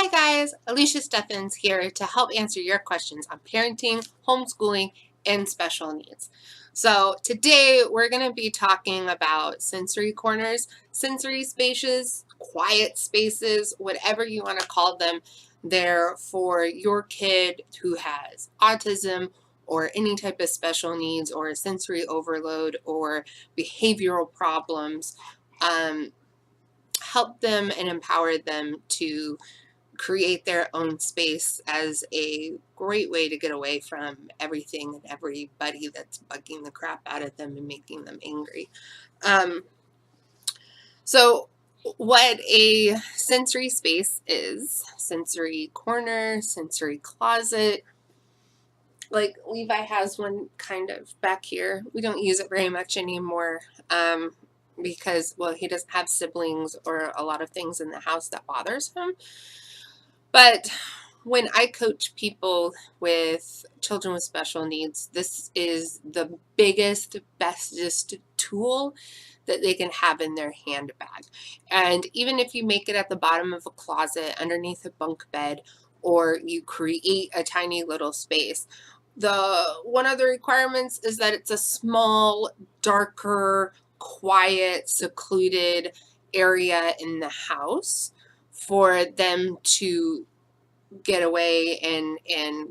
Hi guys, Alicia Steffens here to help answer your questions on parenting, homeschooling, and special needs. So today we're going to be talking about sensory corners, sensory spaces, quiet spaces, whatever you want to call them. They're for your kid who has autism or any type of special needs or sensory overload or behavioral problems. Help them and empower them to create their own space as a great way to get away from everything and everybody that's bugging the crap out of them and making them angry. So what a sensory space is, sensory corner, sensory closet. Like Levi has one kind of back here. We don't use it very much anymore because, well, he doesn't have siblings or a lot of things in the house that bothers him. But when I coach people with children with special needs, this is the biggest, bestest tool that they can have in their handbag. And even if you make it at the bottom of a closet, underneath a bunk bed, or you create a tiny little space, one of the requirements is that it's a small, darker, quiet, secluded area in the house for them to get away and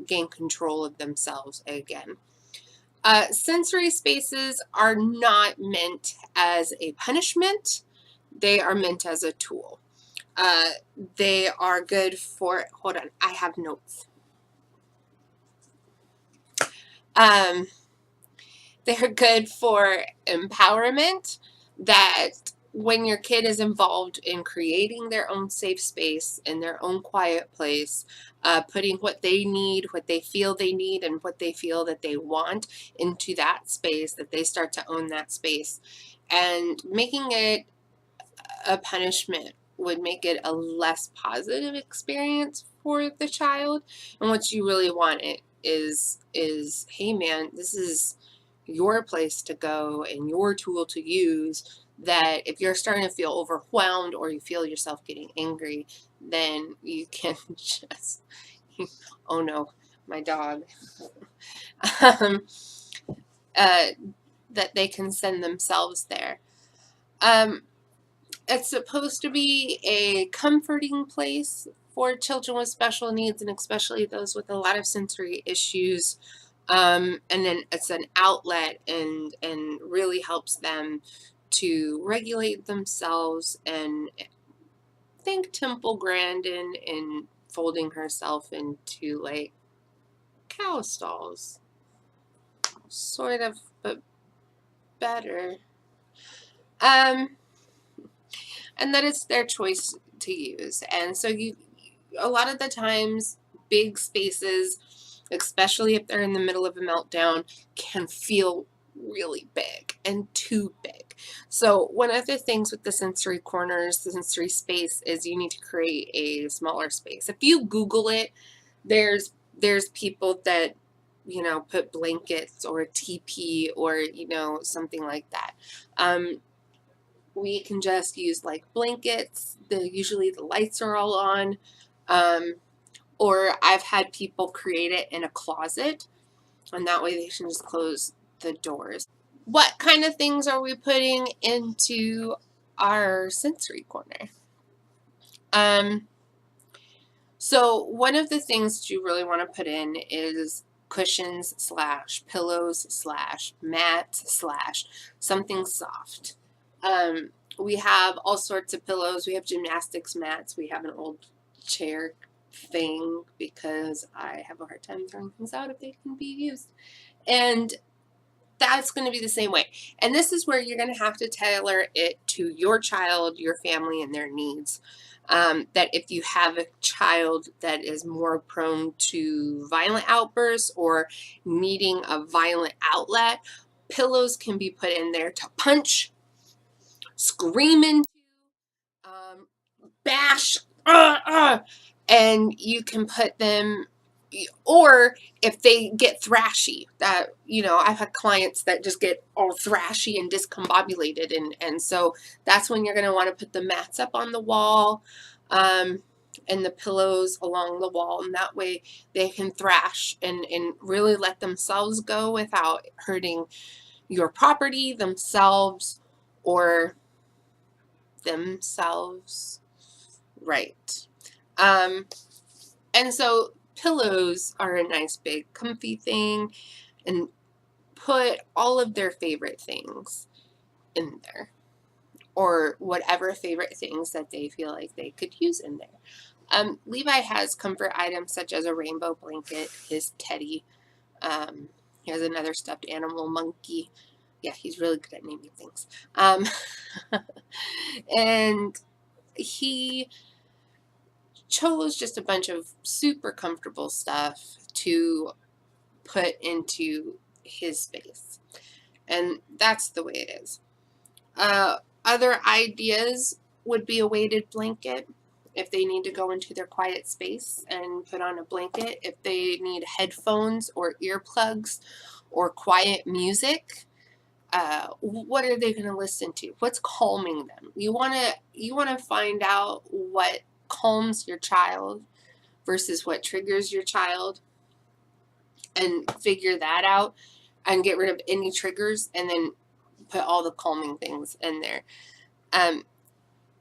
gain control of themselves again. Sensory spaces are not meant as a punishment. They are meant as a tool. They are good for, hold on, I have notes. They're good for empowerment, that when your kid is involved in creating their own safe space in their own quiet place, putting what they need, what they feel they need, and what they feel that they want into that space, that they start to own that space. And making it a punishment would make it a less positive experience for the child. And what you really want it is hey man, this is your place to go and your tool to use, that if you're starting to feel overwhelmed or you feel yourself getting angry, then you can just, oh no, my dog, um, that they can send themselves there. It's supposed to be a comforting place for children with special needs, and especially those with a lot of sensory issues. And then it's an outlet and really helps them to regulate themselves. And think Temple Grandin in folding herself into like cow stalls, sort of, but better. And that it's their choice to use. And so a lot of the times, big spaces, especially if they're in the middle of a meltdown, can feel really big and too big. So one of the things with the sensory corners, the sensory space, is you need to create a smaller space. If you Google it, there's people that, you know, put blankets or a teepee or, you know, something like that. We can just use like blankets. Usually the lights are all on. Or I've had people create it in a closet, and that way they can just close the doors. What kind of things are we putting into our sensory corner? So one of the things that you really want to put in is cushions slash pillows slash mats slash something soft. We have all sorts of pillows. We have gymnastics mats. We have an old chair thing because I have a hard time throwing things out if they can be used. And that's going to be the same way. And this is where you're going to have to tailor it to your child, your family, and their needs. That if you have a child that is more prone to violent outbursts or needing a violent outlet, pillows can be put in there to punch, scream into, bash, and you can put them, or if they get thrashy, that, you know, I've had clients that just get all thrashy and discombobulated, and so that's when you're going to want to put the mats up on the wall. and the pillows along the wall, and that way they can thrash and really let themselves go without hurting your property, themselves, or themselves. Right. And so pillows are a nice big comfy thing, and put all of their favorite things in there, or whatever favorite things that they feel like they could use in there. Levi has comfort items such as a rainbow blanket, his teddy. He has another stuffed animal monkey. Yeah, he's really good at naming things. And he chose just a bunch of super comfortable stuff to put into his space. And that's the way it is. Other ideas would be a weighted blanket if they need to go into their quiet space and put on a blanket. If they need headphones or earplugs or quiet music, what are they going to listen to? What's calming them? You want to find out what calms your child versus what triggers your child, and figure that out and get rid of any triggers, and then put all the calming things in there.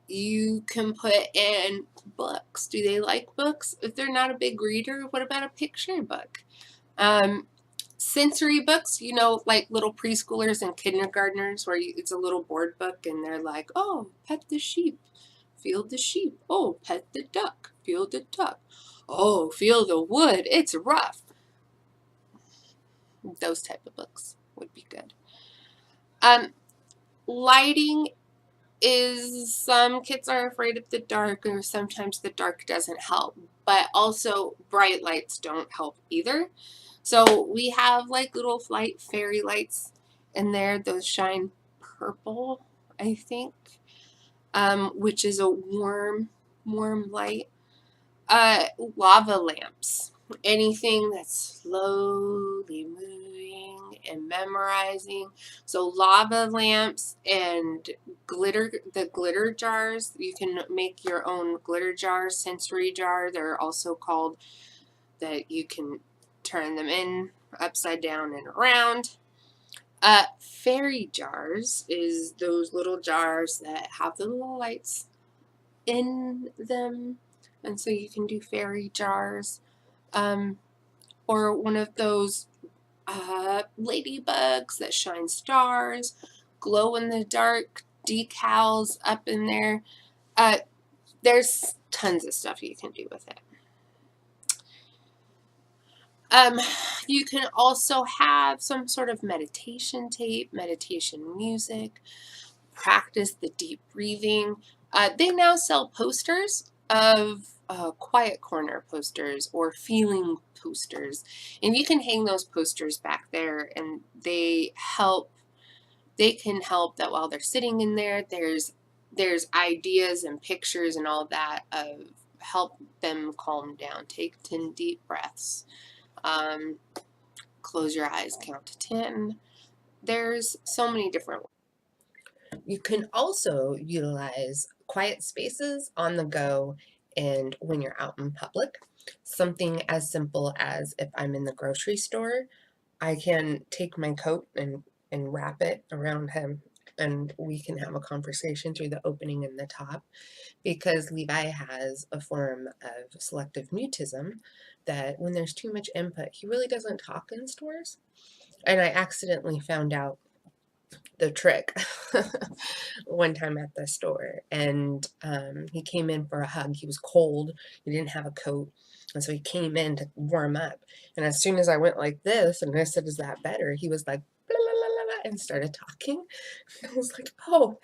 You can put in books. Do they like books? If they're not a big reader, what about a picture book? Sensory books, like little preschoolers and kindergartners, where it's a little board book and they're like, oh, pet the sheep, feel the sheep. Oh, pet the duck, feel the duck. Oh, feel the wood, it's rough. Those type of books would be good. Lighting is, some kids are afraid of the dark, or sometimes the dark doesn't help, but also bright lights don't help either. So we have like little light fairy lights in there. Those shine purple, I think, which is a warm light. Lava lamps. Anything that's slowly moving and memorizing. So lava lamps and the glitter jars. You can make your own glitter jars, sensory jar. They're also called, that you can turn them in upside down and around. Fairy jars is those little jars that have the little lights in them, and so you can do fairy jars. Or one of those ladybugs that shine stars, glow in the dark decals up in there. There's tons of stuff you can do with it. You can also have some sort of meditation tape, meditation music, practice the deep breathing. They now sell posters of quiet corner posters or feeling posters, and you can hang those posters back there, and they can help that while they're sitting in there, there's ideas and pictures and all that of help them calm down. Take 10 deep breaths. Close your eyes, count to 10. There's so many different ways. You can also utilize quiet spaces on the go and when you're out in public. Something as simple as, if I'm in the grocery store, I can take my coat and wrap it around him, and we can have a conversation through the opening in the top, because Levi has a form of selective mutism that when there's too much input, he really doesn't talk in stores. And I accidentally found out the trick one time at the store, and he came in for a hug. He was cold, he didn't have a coat, and so he came in to warm up, and as soon as I went like this and I said, is that better, he was like, blah, blah, blah, blah, and started talking. I was like, oh,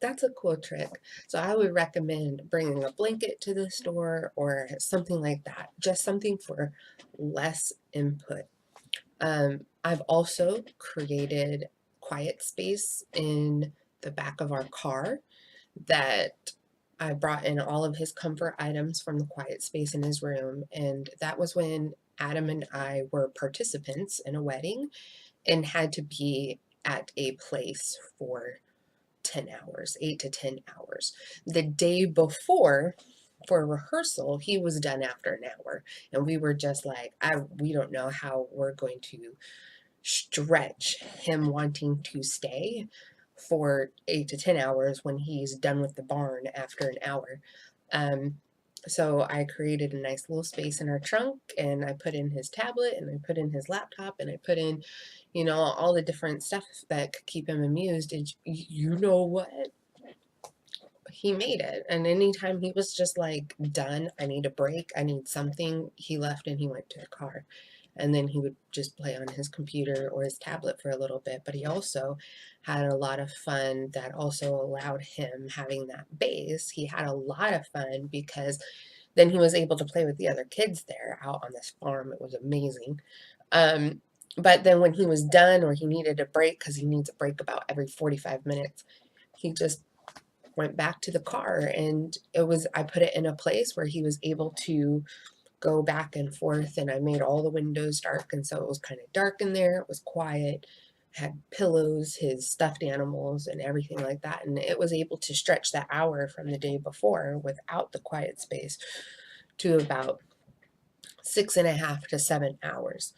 that's a cool trick. So I would recommend bringing a blanket to the store or something like that, just something for less input. I've also created quiet space in the back of our car that I brought in all of his comfort items from the quiet space in his room. And that was when Adam and I were participants in a wedding and had to be at a place for 10 hours, 8 to 10 hours. The day before, for rehearsal, he was done after an hour. And we were just like, we don't know how we're going to stretch him wanting to stay for 8 to 10 hours when he's done with the barn after an hour. So I created a nice little space in our trunk, and I put in his tablet, and I put in his laptop, and I put in, all the different stuff that could keep him amused. And you know what? He made it. And anytime he was just like, done, I need a break, I need something, he left and he went to the car. And then he would just play on his computer or his tablet for a little bit. But he also had a lot of fun that also allowed him having that base. He had a lot of fun because then he was able to play with the other kids there out on this farm. It was amazing. But then when he was done or he needed a break, because he needs a break about every 45 minutes, he just went back to the car. And I put it in a place where he was able to go back and forth, and I made all the windows dark, and so it was kind of dark in there. It was quiet, had pillows, his stuffed animals, and everything like that, and it was able to stretch that hour from the day before without the quiet space to about 6.5 to 7 hours.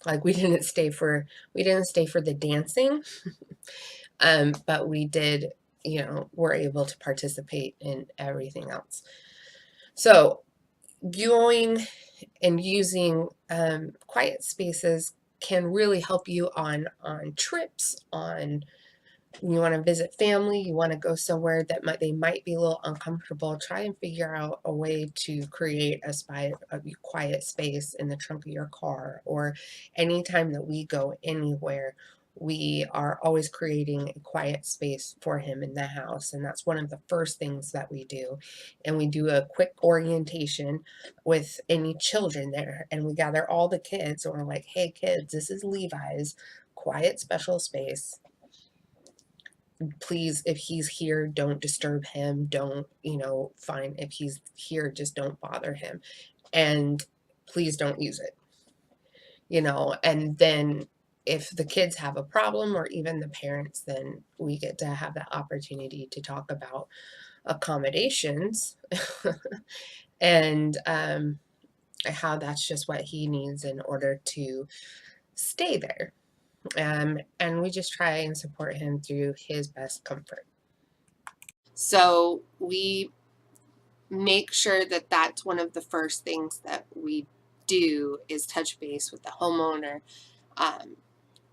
Like we didn't stay for the dancing, but we did, were able to participate in everything else. So going and using quiet spaces can really help you on trips, you want to visit family, you want to go somewhere that they might be a little uncomfortable. Try and figure out a way to create a quiet space in the trunk of your car, or anytime that we go anywhere, we are always creating a quiet space for him in the house. And that's one of the first things that we do. And we do a quick orientation with any children there, and we gather all the kids, and we're like, hey kids, this is Levi's quiet special space. Please, if he's here, don't disturb him. Don't, fine. If he's here, just don't bother him. And please don't use it, and then if the kids have a problem, or even the parents, then we get to have that opportunity to talk about accommodations and how that's just what he needs in order to stay there. And we just try and support him through his best comfort. So we make sure that that's one of the first things that we do, is touch base with the homeowner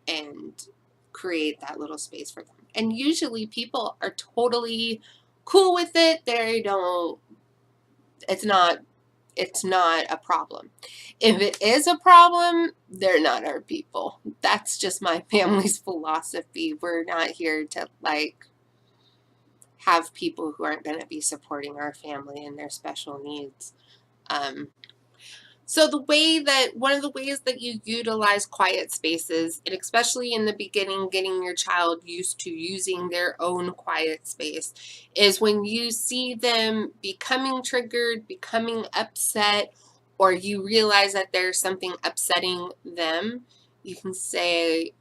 and create that little space for them. And usually people are totally cool with it. It's not a problem. If it is a problem, they're not our people. That's just my family's philosophy. We're not here to have people who aren't going to be supporting our family and their special needs. So one of the ways that you utilize quiet spaces, and especially in the beginning, getting your child used to using their own quiet space, is when you see them becoming triggered, becoming upset, or you realize that there's something upsetting them, you can say,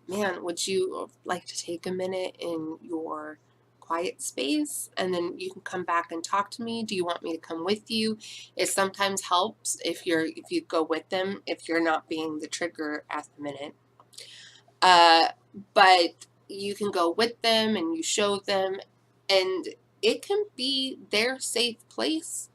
man, would you like to take a minute in your quiet space, and then you can come back and talk to me? Do you want me to come with you? It sometimes helps if you go with them, if you're not being the trigger at the minute. But you can go with them and you show them, and it can be their safe place.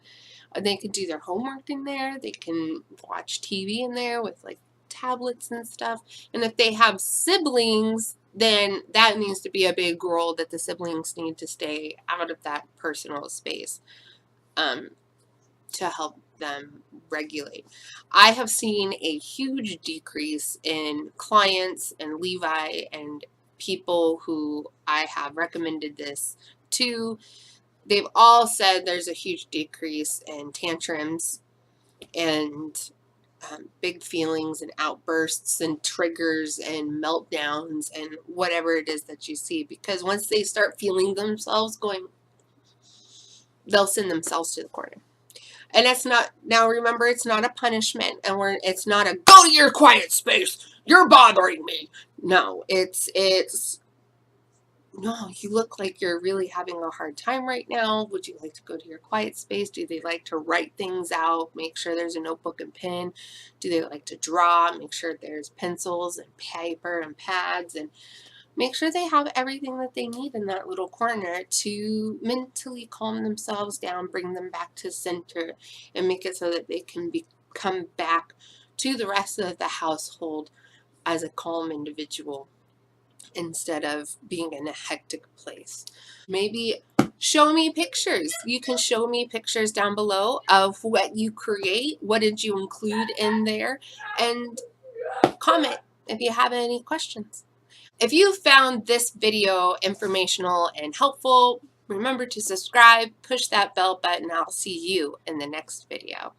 They can do their homework in there. They can watch TV in there with tablets and stuff. And if they have siblings, then that needs to be a big rule, that the siblings need to stay out of that personal space to help them regulate. I have seen a huge decrease in clients and Levi and people who I have recommended this to. They've all said there's a huge decrease in tantrums and big feelings and outbursts and triggers and meltdowns and whatever it is that you see, because once they start feeling themselves going, they'll send themselves to the corner. And it's not, now remember, it's not a punishment, and it's not a go to your quiet space, you're bothering me. No, it's no, you look like you're really having a hard time right now. Would you like to go to your quiet space? Do they like to write things out? Make sure there's a notebook and pen. Do they like to draw? Make sure there's pencils and paper and pads, and make sure they have everything that they need in that little corner to mentally calm themselves down, bring them back to center, and make it so that they can come back to the rest of the household as a calm individual instead of being in a hectic place. Maybe show me pictures. You can show me pictures down below of what you create. What did you include in there? And comment if you have any questions. If you found this video informational and helpful, remember to subscribe, push that bell button. I'll see you in the next video.